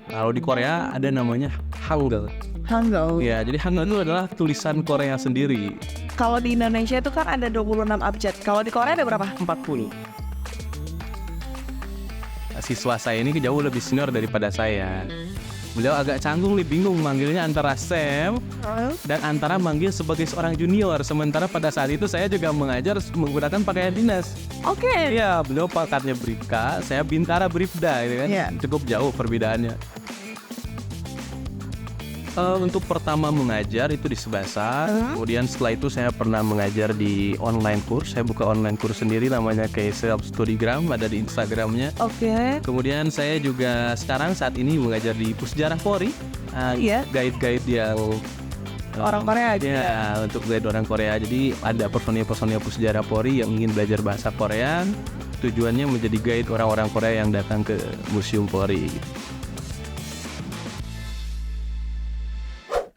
Kalau di Korea ada namanya Hangul. Hangul. Ya, jadi Hangul itu adalah tulisan Korea sendiri. Kalau di Indonesia itu kan ada 26 abjad. Kalau di Korea ada berapa? 40. Siswa saya ini jauh lebih senior daripada saya. Beliau agak canggung nih, bingung manggilnya antara Sam dan antara manggil sebagai seorang junior. Sementara pada saat itu saya juga mengajar menggunakan pakaian dinas. Oke. Iya, beliau pangkatnya Bribka, saya Bintara Bribda, gitu kan. Iya. Cukup jauh perbedaannya. Untuk pertama mengajar itu di Sebasa, kemudian setelah itu saya pernah mengajar di online course. Saya buka online course sendiri namanya kayak Self Studygram, ada di Instagramnya. Oke. Kemudian saya juga sekarang saat ini mengajar di Pusjarah Polri, Iya. guide-guide yang Orang Korea gitu ya, untuk guide orang Korea. Jadi ada personil-personil Pusjarah Polri yang ingin belajar bahasa Korea. Tujuannya menjadi guide orang-orang Korea yang datang ke Museum Polri.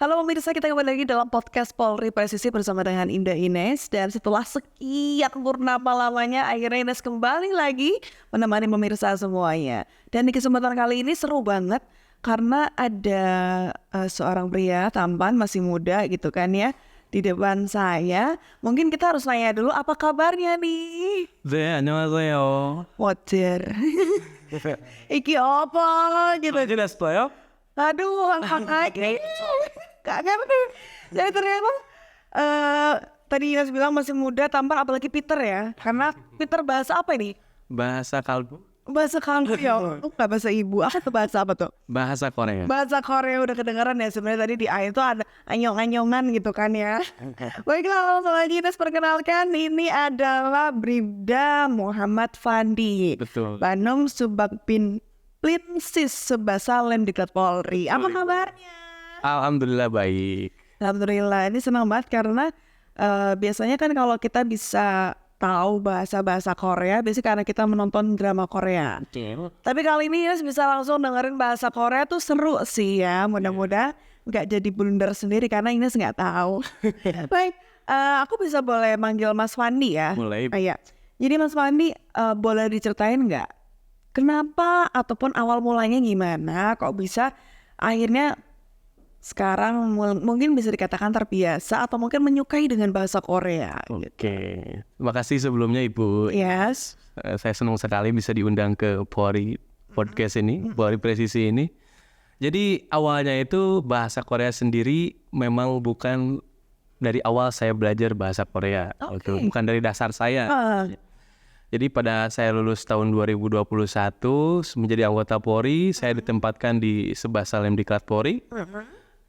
Halo pemirsa, kita kembali lagi dalam podcast Polri Presisi bersama dengan Indah Ines. Dan setelah sekian purnama lamanya, akhirnya Ines kembali lagi menemani pemirsa semuanya. Dan di kesempatan kali ini seru banget karena ada seorang pria tampan, masih muda gitu kan ya, di depan saya. Mungkin kita harus nanya dulu apa kabarnya nih. 네, 안녕하세요. Wajar. Iki apa gitu. 지냈어요? Aduh, hang lagi. Gak ngerti. Jadi ternyata tadi Ines bilang masih muda, tampan, apalagi Peter ya. Karena Peter bahasa apa ini? Bahasa kalbu? Bahasa kalbu ya. Gak bahasa ibu. Bahasa apa tuh? Bahasa Korea. Bahasa Korea udah kedengaran ya. Sebenarnya tadi di A itu ada anyong-anyongan gitu kan ya. Baiklah, langsung aja Ines perkenalkan. Ini adalah Bribda Muhammad Fandi. Betul. Banum Subagbin Linsis Sebasa Lemdiklat Polri. Apa kabarnya? Alhamdulillah baik. Alhamdulillah, ini senang banget karena biasanya kan kalau kita bisa tahu bahasa-bahasa Korea, biasanya karena kita menonton drama Korea. Tapi kali ini Ines bisa langsung dengerin bahasa Korea tuh seru sih ya. Mudah-mudahan nggak jadi blunder sendiri karena Ines nggak tahu. Baik, aku bisa boleh manggil Mas Fandi ya? Mulai. Iya. Jadi Mas Fandi boleh diceritain nggak? Kenapa ataupun awal mulanya gimana? Kok bisa akhirnya sekarang mungkin bisa dikatakan terbiasa atau mungkin menyukai dengan bahasa Korea. Oke. Terima kasih sebelumnya Ibu. Yes. Saya senang sekali bisa diundang ke Polri Podcast ini, Polri Presisi ini. Jadi awalnya itu bahasa Korea sendiri memang bukan dari awal saya belajar bahasa Korea. Oke. Bukan dari dasar saya. Jadi pada saya lulus tahun 2021 menjadi anggota Polri, saya ditempatkan di Sebasa Lemdiklat Polri.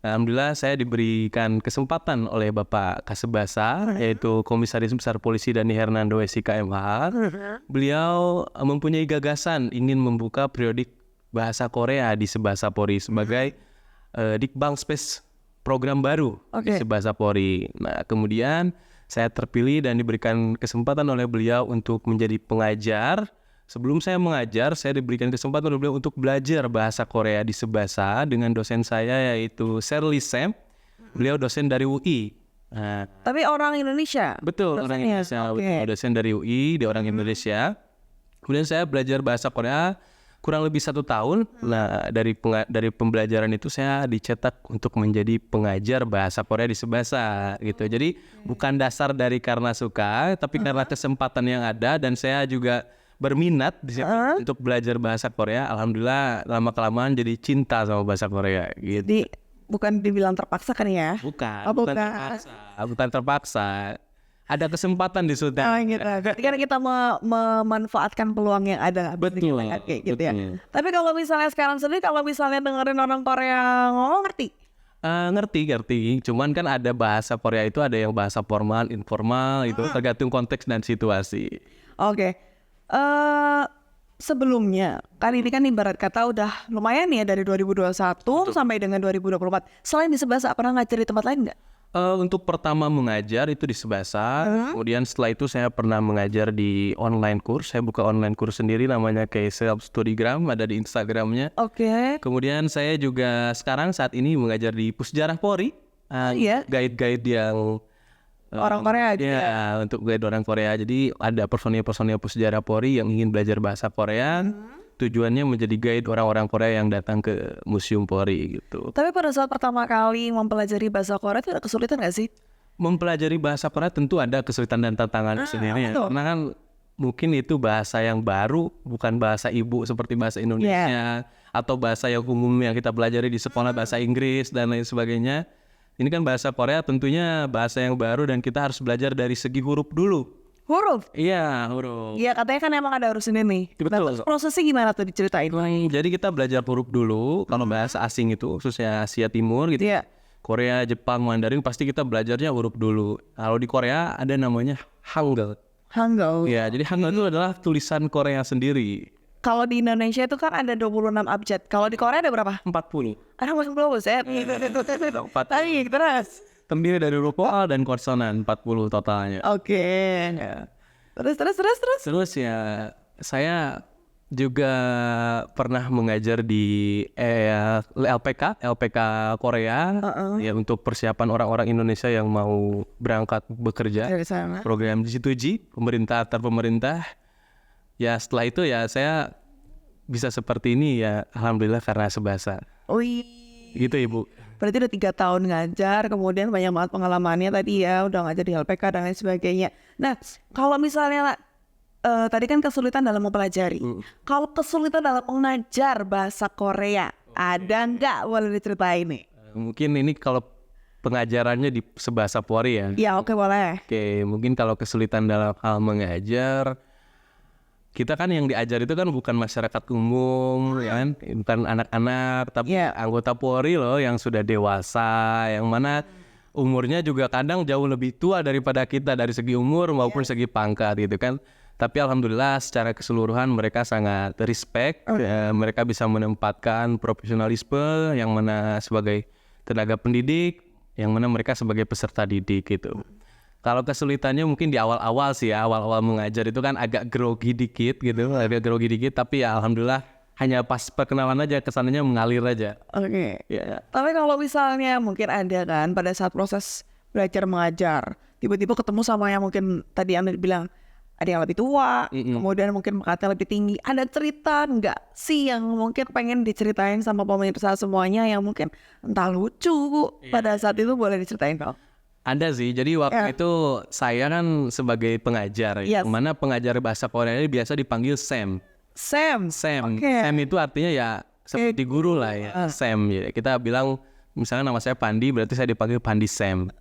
Alhamdulillah saya diberikan kesempatan oleh Bapak Kasebasa, yaitu Komisaris Besar Polisi Dani Hernando SIK MH. Beliau mempunyai gagasan ingin membuka periodik bahasa Korea di Sebasa Polri sebagai Dikbang Space program baru di Sebasa Polri. Nah, kemudian saya terpilih dan diberikan kesempatan oleh beliau untuk menjadi pengajar. Sebelum saya mengajar, saya diberikan kesempatan oleh beliau untuk belajar bahasa Korea di Sebasa dengan dosen saya yaitu Shirley Sam. Beliau dosen dari UI. Nah, tapi orang Indonesia? Betul, orang Indonesia. Dosen dari UI, dia orang Indonesia. Kemudian saya belajar bahasa Korea kurang lebih 1 tahun. Nah, dari pembelajaran itu saya dicetak untuk menjadi pengajar bahasa Korea di Sebasa gitu. Jadi bukan dasar dari karena suka, tapi karena kesempatan yang ada dan saya juga berminat di situ untuk belajar bahasa Korea. Alhamdulillah lama-kelamaan jadi cinta sama bahasa Korea gitu. Jadi bukan dibilang terpaksa kan ya? Bukan, bukan terpaksa. Bukan terpaksa. Ada kesempatan di situ. Gitu. Karena kita memanfaatkan peluang yang ada. Betul. Kayak gitu ya. Tapi kalau misalnya sekarang sendiri, kalau misalnya dengerin orang Korea ngomong, ngerti? Ngerti. Cuman kan ada bahasa Korea itu ada yang bahasa formal, informal, itu tergantung konteks dan situasi. Oke. Sebelumnya, kan ini kan ibarat kata udah lumayan ya dari 2021 sampai dengan 2024. Selain di Sebasa, pernah ngajar di tempat lain nggak? Untuk pertama mengajar itu di Sebasa, kemudian setelah itu saya pernah mengajar di online course. Saya buka online course sendiri namanya kayak Self Studygram, ada di Instagramnya. Oke. Kemudian saya juga sekarang saat ini mengajar di Pusjarah Polri, guide-guide yang orang Korea gitu ya, untuk guide orang Korea. Jadi ada personil-personil Pusjarah Polri yang ingin belajar bahasa Korea. tujuannya menjadi guide orang-orang Korea yang datang ke Museum Polri gitu. Tapi pada saat pertama kali mempelajari bahasa Korea itu ada kesulitan nggak sih? Mempelajari bahasa Korea tentu ada kesulitan dan tantangan sendiri ya. Karena kan mungkin itu bahasa yang baru, bukan bahasa ibu seperti bahasa Indonesia atau bahasa yang umum yang kita pelajari di sekolah, bahasa Inggris dan lain sebagainya. Ini kan bahasa Korea tentunya bahasa yang baru dan kita harus belajar dari segi huruf dulu. Huruf? Iya, huruf. Iya, katanya kan emang ada harus ini nih. Betul. Nah, prosesnya gimana tuh diceritain? Jadi kita belajar huruf dulu, kalau bahasa asing itu khususnya Asia Timur gitu. Iya. Korea, Jepang, Mandarin pasti kita belajarnya huruf dulu. Kalau di Korea ada namanya Hangul. Hangul. Ya, jadi Hangul itu adalah tulisan Korea sendiri. Kalau di Indonesia itu kan ada 26 abjad. Kalau di Korea ada berapa? 40. Ada masuk belum, Set? Tadi, terus. Terdiri dari huruf vokal dan konsonan, 40 totalnya. Oke. Ya. Terus. Terus ya, saya juga pernah mengajar di LPK Korea ya untuk persiapan orang-orang Indonesia yang mau berangkat bekerja. Dari sana. Program G2G, pemerintah antar pemerintah. Ya setelah itu ya saya bisa seperti ini ya alhamdulillah karena sebahasa. Wih. Gitu Ibu. Berarti udah 3 tahun ngajar, kemudian banyak banget pengalamannya tadi ya, udah ngajar di LPK dan lain sebagainya. Nah, kalau misalnya tadi kan kesulitan dalam mempelajari. Kalau kesulitan dalam mengajar bahasa Korea, ada nggak? Boleh diceritain nih? Mungkin ini kalau pengajarannya di sebahasa Polri ya. Ya oke, boleh. Oke, mungkin kalau kesulitan dalam hal mengajar, kita kan yang diajar itu kan bukan masyarakat umum, ya kan? Bukan anak-anak, tapi anggota Polri loh yang sudah dewasa, yang mana umurnya juga kadang jauh lebih tua daripada kita dari segi umur maupun segi pangkat gitu kan. Tapi alhamdulillah secara keseluruhan mereka sangat respect, mereka bisa menempatkan profesionalisme yang mana sebagai tenaga pendidik, yang mana mereka sebagai peserta didik gitu. Kalau kesulitannya mungkin di awal-awal sih ya, awal-awal mengajar itu kan agak grogi dikit gitu, tapi ya alhamdulillah hanya pas perkenalan aja kesannya mengalir aja. Oke. Ya. Tapi kalau misalnya mungkin ada kan pada saat proses belajar mengajar, tiba-tiba ketemu sama yang mungkin tadi Anda bilang ada yang lebih tua, kemudian mungkin pangkatnya lebih tinggi. Ada cerita nggak sih yang mungkin pengen diceritain sama pemirsa semuanya yang mungkin entah lucu pada saat itu, boleh diceritain kok? Ada sih, jadi waktu itu saya kan sebagai pengajar, yang mana pengajar bahasa Korea ini biasa dipanggil Sam. Sam. Sam itu artinya ya seperti guru lah ya, Sam. Ya. Kita bilang misalnya nama saya Pandi, berarti saya dipanggil Pandi Sam.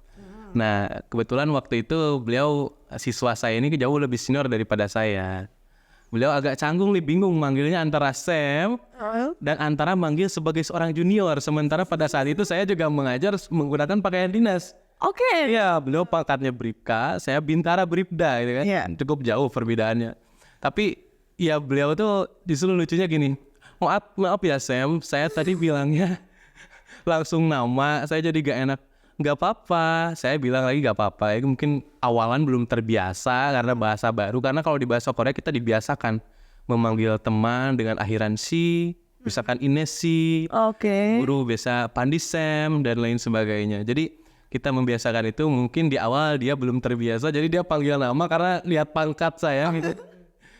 Nah kebetulan waktu itu beliau siswa saya ini jauh lebih senior daripada saya. Beliau agak canggung nih, bingung manggilnya antara Sam dan antara manggil sebagai seorang junior. Sementara pada saat itu saya juga mengajar menggunakan pakaian dinas. Oke. Iya, beliau pangkatnya Bribka, saya Bintara Bribda gitu kan. Cukup jauh perbedaannya. Tapi ya beliau tuh justru lucunya gini. Maaf ya Sam, saya tadi bilangnya langsung nama, saya jadi gak enak. Gak apa-apa, saya bilang lagi gak apa-apa. Ya, mungkin awalan belum terbiasa karena bahasa baru. Karena kalau di bahasa Korea kita dibiasakan memanggil teman dengan akhiran si, misalkan Inesi, guru biasa Pandi Sam dan lain sebagainya. Jadi kita membiasakan itu, mungkin di awal dia belum terbiasa, jadi dia panggil nama karena lihat pangkat saya gitu.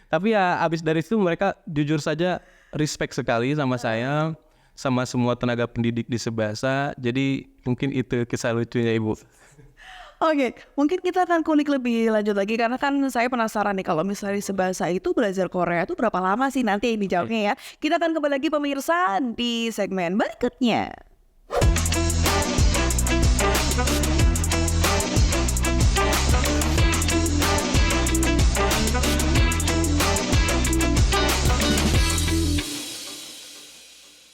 Tapi ya abis dari itu mereka jujur saja respect sekali sama saya, sama semua tenaga pendidik di Sebasa. Jadi mungkin itu kisah lucunya Ibu. Oke, mungkin kita akan kulik lebih lanjut lagi karena kan saya penasaran nih kalau misalnya di Sebasa itu belajar Korea itu berapa lama sih nanti yang dijawabnya ya. Kita akan kembali lagi pemirsa di segmen berikutnya.